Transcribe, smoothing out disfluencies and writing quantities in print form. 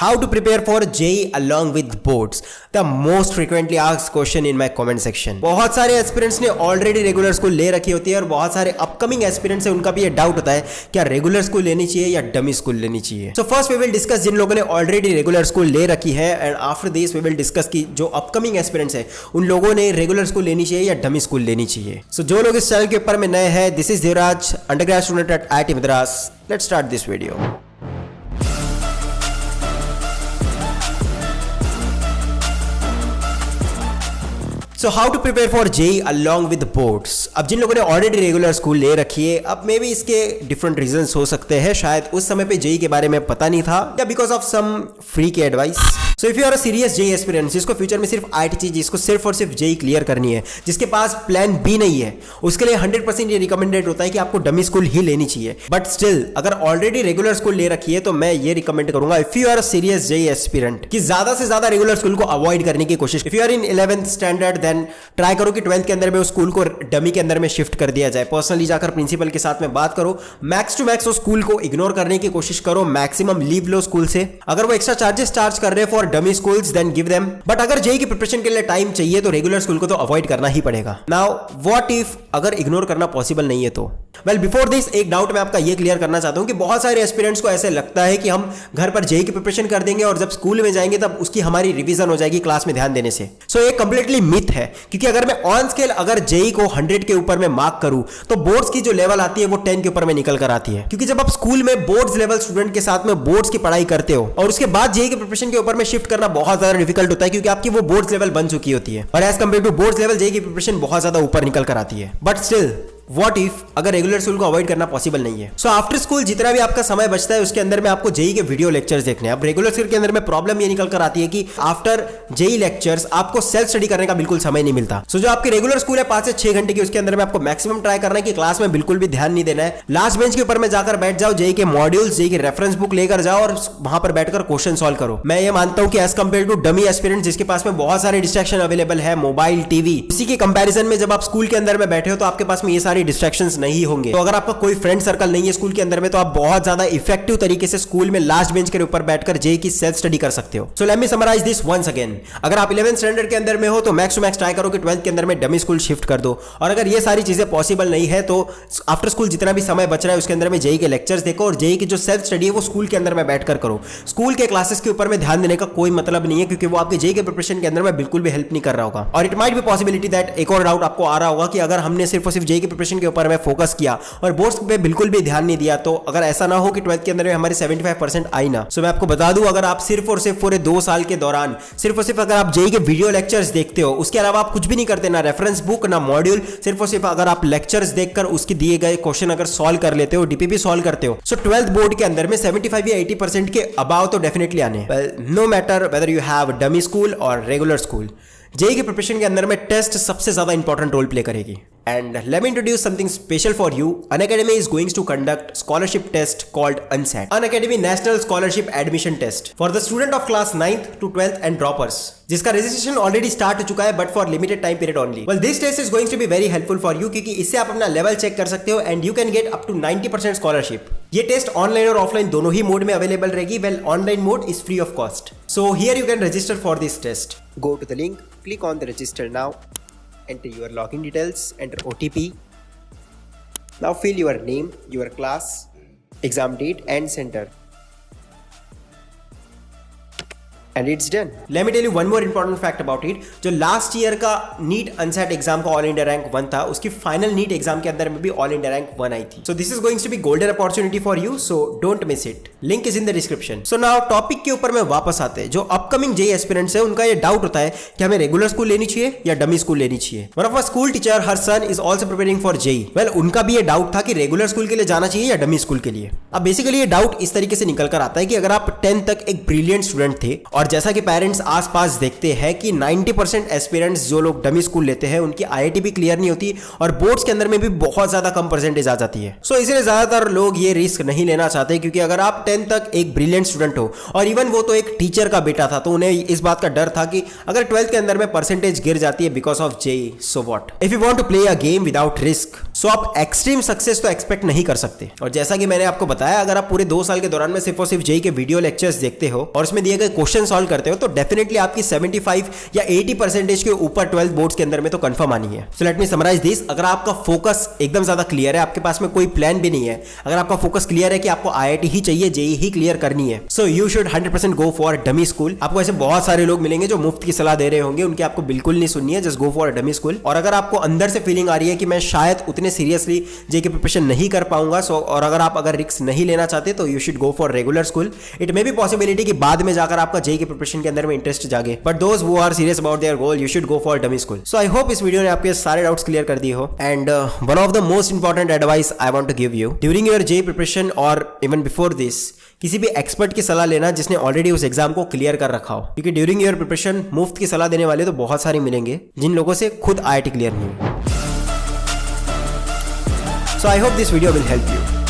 How to prepare for JEE along with boards? The most frequently asked question in my comment section. बहुत सारे aspirants ने already regular school ले रखी होती है और बहुत सारे अपकमिंग एस्पिरेंट्स हैं उनका भी ये डाउट होता है क्या रेगुलर स्कूल लेनी चाहिए या डमी स्कूल लेनी चाहिए. So first we will discuss जिन लोगों ने ऑलरेडी रेगुलर स्कूल ले रखी है and after this we will discuss की जो अपकमिंग एस्पिरेंट्स है उन लोगों ने रेगुलर स्कूल लेनी चाहिए या डमी स्कूल लेनी चाहिए. सो जो लोग इस चैनल के ऊपर में नए हैं, this is Devraj, undergraduate student at IIT Madras. Let's start this video. So how to prepare for JEE along with boards. अब जिन लोगों ने ऑलरेडी रेगुलर स्कूल ले रखी है, अब मे बी इसके डिफरेंट रीजंस हो सकते हैं. शायद उस समय पे JEE के बारे में पता नहीं था या बिकॉज ऑफ सम फ्री के advice. So if you are a serious JEE aspirant जिसको फ्यूचर में सिर्फ IIT चाहिए, जिसको सिर्फ और सिर्फ JEE क्लियर करनी है, जिसके पास प्लान बी नहीं है, उसके लिए 100% ये रिकमेंडेड होता है कि आपको डमी स्कूल ही लेनी चाहिए. बट स्टिल अगर ऑलरेडी रेगुलर स्कूल ले रखी है तो मैं ये रिकमेंड करूंगा if you are a serious JEE aspirant कि ज्यादा से ज्यादा रेगुलर स्कूल को अवॉइड करने की कोशिश. If you are in 11th standard then try करो कि 12th के अंदर में उस स्कूल को डमी के अंदर में शिफ्ट कर दिया जाए. पर्सनली जाकर प्रिंसिपल के साथ में बात करो, मैक्स टू मैक्स उस स्कूल को इग्नोर करने की कोशिश करो, मैक्सिमम लीव लो स्कूल से. अगर वो एक्स्ट्रा चार्जेस चार्ज कर रहे हैं for dummy schools then give them. But अगर JEE की प्रिपरेशन के लिए टाइम चाहिए तो रेगुलर स्कूल को तो अवॉइड करना ही पड़ेगा. नाउ व्हाट इफ अगर इग्नोर करना पॉसिबल नहीं है तो वेल बिफोर दिस एक डाउट मैं आपका ये क्लियर करना चाहता हूं कि बहुत सारे एस्पिरेंट्स को ऐसे लगता है कि हम घर पर JEE की प्रिपरेशन कर देंगे और जब स्कूल में जाएंगे तब उसकी हमारी रिवीजन हो जाएगी क्लास में ध्यान देने से. सो ये कंप्लीटली मिथ है, क्योंकि अगर मैं ऑन स्केल अगर JEE को 100 के ऊपर में मार्क करूं तो बोर्ड्स की जो लेवल आती है वो 10 के ऊपर में निकल कर आती है. क्योंकि जब आप स्कूल में बोर्ड्स लेवल स्टूडेंट के साथ में बोर्ड्स की पढ़ाई करते हो और उसके बाद JEE की प्रिपरेशन के ऊपर में शिफ्ट करना बहुत ज्यादा डिफिकल्ट होता है, क्योंकि आपकी वो बोर्ड्स लेवल बन चुकी होती है और as compare to boards level JEE की प्रिपरेशन बहुत ज्यादा ऊपर निकल कर आती है. बट स्टिल व्हाट इफ अगर रेगुलर स्कूल को अवॉइड करना पॉसिबल नहीं है. सो आफ्टर स्कूल जितना भी आपका समय बचता है उसके अंदर में आपको JEE के वीडियो लेक्चर्स देखने हैं. अब रेगुलर स्कूल के अंदर में प्रॉब्लम ये निकल कर आती है कि आफ्टर JEE लेक्चर्स आपको सेल्फ स्टडी करने का बिल्कुल समय नहीं मिलता. सो जो आपकी रेगुलर स्कूल है 5 से 6 घंटे की, उसके अंदर में आपको मैक्सिमम ट्राई करना है कि क्लास में बिल्कुल भी ध्यान नहीं देना है. लास्ट बेंच के ऊपर में जाकर बैठ जाओ, JEE के मॉड्यूल्स, JEE की रेफरेंस बुक लेकर जाओ और वहां पर बैठकर क्वेश्चन सॉल्व करो. मैं ये मानता हूं कि as compare to dummy aspirant जिसके पास में बहुत सारे डिस्ट्रैक्शन अवेलेबल है, मोबाइल, टीवी, इसी के कंपैरिजन में जब आप स्कूल के अंदर में बैठे हो तो आपके पास में ये सारी डिस्ट्रैक्शंस नहीं होंगे. तो अगर आपका कोई फ्रेंड सर्कल नहीं है स्कूल के अंदर में तो आप बहुत ज्यादा इफेक्टिव तरीके से स्कूल में लास्ट बेंच के ऊपर बैठकर JEE की सेल्फ स्टडी कर सकते हो. So let me summarise this once again. अगर आप 11th स्टैंडर्ड के अंदर में हो तो मैक्स टू मैक्स ट्राई करो कि 12th के अंदर में डमी स्कूल शिफ्ट कर दो. और अगर ये सारी चीजें पॉसिबल नहीं है तो आफ्टर स्कूल जितना भी समय बच रहा है उसके अंदर में JEE के लेक्चर्स देखो और JEE की जो सेल्फ स्टडी है वो स्कूल के अंदर में बैठकर करो. स्कूल के क्लासेस के ऊपर में ध्यान देने का कोई मतलब नहीं है, क्योंकि वो आपके JEE के प्रिपरेशन के अंदर में बिल्कुल भी हेल्प नहीं कर रहा होगा. और it might be possibility that एक और डाउट आपको आ रहा होगा कि अगर हमने सिर्फ और सिर्फ JEE की प्रिपरेशन के ऊपर में फोकस किया और बोर्ड्स पे बिल्कुल भी ध्यान नहीं दिया तो अगर ऐसा ना हो कि 12th के अंदर में हमारे 75% आई ना. सो मैं आपको बता दूं, अगर आप सिर्फ और सिर्फ पूरे 2 साल के दौरान सिर्फ और सिर्फ अगर आप JEE के वीडियो लेक्चर्स देखते हो, उसके अलावा आप कुछ भी नहीं करते, ना रेफरेंस बुक ना मॉड्यूल, सिर्फ और सिर्फ अगर आप लेक्चर्स देखकर उसके दिए गए क्वेश्चन अगर सॉल्व कर लेते हो, DPP सॉल्व करते हो, सो 12th बोर्ड के अंदर में 75 या 80% के अबाव तो डेफिनेटली आने. No matter whether you have dummy school और रेगुलर स्कूल, JEE के प्रिपरेशन के अंदर में टेस्ट सबसे ज्यादा इंपॉर्टेंट रोल प्ले करेगी. And let me introduce something special for you. Unacademy is going to conduct scholarship test called UNSAT, Unacademy National Scholarship Admission Test, for the student of class 9th to 12th and droppers, जिसका registration already start हो चुका है but for limited time period only. Well this test is going to be very helpful for you, क्योंकि इससे आप अपना लेवल चेक कर सकते हो and you can get up to 90% scholarship. ये टेस्ट ऑनलाइन और ऑफलाइन दोनों ही मोड में अवेलेबल रहेगी. Well online mode is free of cost. So here you can register for this test. Go to the link, click on the register now, enter your login details, enter OTP. Now fill your name, your class, exam date and center. And it's done. Let me tell you one more important fact about it. जो last year का NEET unset exam का all India rank 1 था, उसकी final NEET exam के अंदर में भी all India rank 1 आई थी. So this is going to be golden opportunity for you, so don't miss it. Link is in the description. So now topic के ऊपर में वापस आते हैं. जो अपकमिंग JEE एस्पिरेंट्स है उनका ये डाउट होता है कि हमें रेगुलर स्कूल लेनी चाहिए या डमी स्कूल लेनी चाहिए. One of a school teacher, her son is also preparing for JEE. वेल उनका भी ये डाउट था कि रेगुलर स्कूल के लिए जाना चाहिए या डमी स्कूल के लिए. अब बेसिकली ये डाउट इस तरीके से निकल कर आता है कि अगर आप 10th तक एक ब्रिलियंट स्टूडेंट थे और जैसा कि पेरेंट्स आसपास देखते हैं कि 90% एस्पिरेंट्स जो लोग डमी स्कूल लेते हैं उनकी IIT भी क्लियर नहीं होती और बोर्ड्स के अंदर में भी बहुत ज्यादा कम परसेंटेज आ जाती है। सो इसलिए ज्यादातर लोग ये रिस्क नहीं लेना चाहते, क्योंकि अगर आप 10th तक एक ब्रिलियंट स्टूडेंट हो और इवन वो तो एक टीचर का बेटा था, तो उन्हें इस बात का डर था कि अगर 12th के अंदर में परसेंटेज गिर जाती है because of JEE, so what. If you want to play a game without risk, so आप एक्सट्रीम सक्सेस तो एक्सपेक्ट नहीं कर सकते। और जैसा कि मैंने आपको बताया, अगर आप पूरे 2 साल के दौरान में सिर्फ और सिर्फ जेई के वीडियो लेक्चर्स देखते हो और उसमें दिए गए क्वेश्चन सॉल्व करते हो, तो डेफिनेटली आपकी 75 या 80% के ऊपर 12th बोर्ड्स के अंदर में तो कंफर्म आनी है। So let me summarise this. अगर आपका फोकस एकदम ज्यादा क्लियर है, आपके पास में कोई प्लान भी नहीं है, अगर आपका फोकस क्लियर है कि आपको IIT ही चाहिए, जेई ही क्लियर करनी है, so you should 100% go for dummy school. आपको ऐसे बहुत सारे लोग मिलेंगे जो मुफ्त की सलाह दे रहे होंगे, उनकी आपको बिल्कुल नहीं सुननी है, just go for dummy school. और अगर आपको अंदर से फीलिंग आ रही है कि मैं शायद उतने सीरियसली जेई की प्रिपरेशन नहीं कर पाऊंगा, सो और अगर आप रिस्क नहीं लेना चाहते, तो you should go for regular school. It may be possibility कि बाद में जाकर आपका जेई की प्रिपरेशन के अंदर में इंटरेस्ट जागे, but those who are serious about their goal, you should go for dummy school. So I hope इस वीडियो ने आपके सारे डाउट्स क्लियर कर दिए हो। And one of the most important advice I want to give you during your JEE preparation और even before this, किसी भी एक्सपर्ट की सलाह लेना जिसने ऑलरेडी उस एग्जाम को क्लियर कर रखा हो, क्योंकि ड्यूरिंग योर प्रिपरेशन मुफ्त की सलाह देने वाले तो बहुत सारे मिलेंगे जिन लोगों से खुद IIT क्लियर नहीं हुई। So I hope this video will help you.